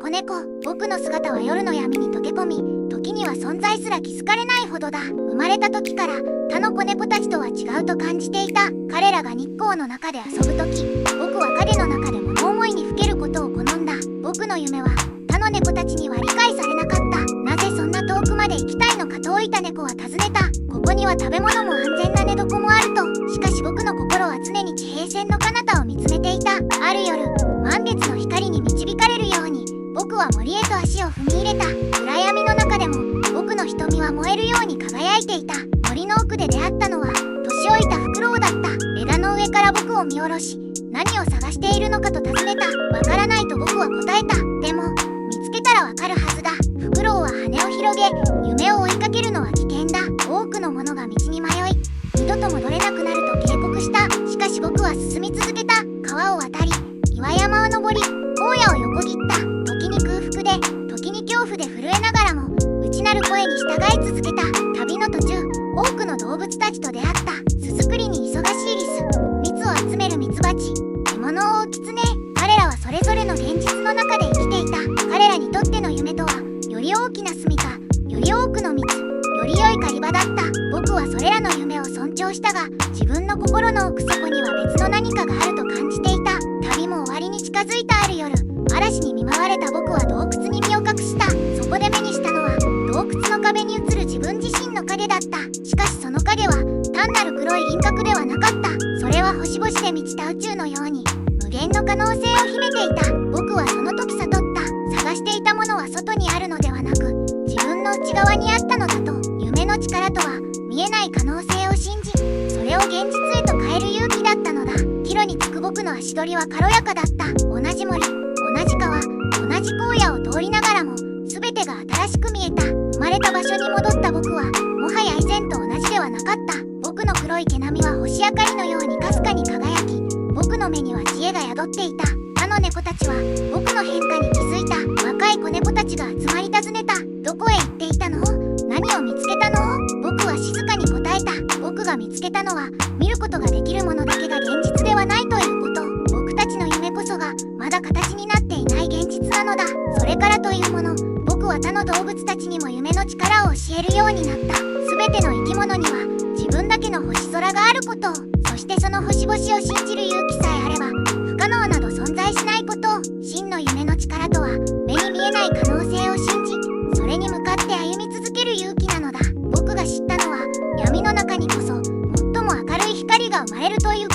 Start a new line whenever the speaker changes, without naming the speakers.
子猫。僕の姿は夜の闇に溶け込み、時には存在すら気づかれないほどだ。生まれた時から他の子猫たちとは違うと感じていた。彼らが日光の中で遊ぶ時、僕は影の中で物思いにふけることを好んだ。僕の夢は他の猫たちには理解されなかった。なぜそんな遠くまで行きたいのかと老いた猫は尋ねた。ここには食べ物も安全な寝床もあると。しかし僕の心は常に地平線の彼方を見つめていた。ある夜、満月の光に導かれるように僕は森へと足を踏み入れた。暗闇の中でも僕の瞳は燃えるように輝いていた。森の奥で出会ったのは年老いたフクロウだった。枝の上から僕を見下ろし、何を探しているのかと尋ねた。わからないと僕は答えた。でも見つけたらわかるはずだ。フクロウは羽を広げ、夢を追いかけるのは危険だ。多くの者が道に迷い、二度と戻れなくなると警告した。しかし僕は進み続けた。川を渡り、岩山を登り、荒野を横切った。時に空腹で、時に恐怖で震えながらも内なる声に従い続けた。旅の途中、多くの動物たちと出会った。巣作りに忙しいリス、蜜を集めるミツバチ、獲物を追うキツネ。彼らはそれぞれの現実の中で生きていた。彼らにとっての夢とは、より大きな住処、より多くの蜜、より良い狩り場だった。僕はそれらの夢を尊重したが、自分の心の奥底には別の何かがあると感じていた。旅も終わりに近づいたある夜、嵐に見舞われた僕は洞窟に身を隠した。そこで目にしたのは洞窟の壁に映る自分自身の影だった。しかしその影は単なる黒い輪郭ではなかった。それは星々で満ちた宇宙のように無限の可能性を秘めていた。僕はその時悟った。探していたものは外にあるのではなく、自分の内側にあったのだと。夢の力とは見えない可能性を信じ、それを現実へと変える勇気だったのだ。帰路に着く僕の足取りは軽やかだった。同じ森、同じ川、同じ荒野を通りながらも全てが新しく見えた。生まれた場所に戻った僕はもはや以前と同じではなかった。僕の黒い毛並みは星明かりのようにかすかに輝き、僕の目には知恵が宿っていた。他の猫たちは僕の変化に気づいた。若い子猫たちが集まり尋ねた。どこへ行っていたの？何を見つけたの？僕は静かに答えた。僕が見つけたのは見ることができるものだけが現実ではないということ。僕たちの夢こそがまだ形になっていない現実なのだ。それからというもの、僕は他の動物たちにも夢の力を教えるようになった。全ての生き物には自分だけの星空があることを、そしてその星々を信じる勇気さえあれば不可能など存在しないことを。真の夢の力とは目に見えない可能性を信じ、それに向かって歩み続ける勇気なのだ。僕が知ったのは闇の中にこそ最も明るい光が生まれるという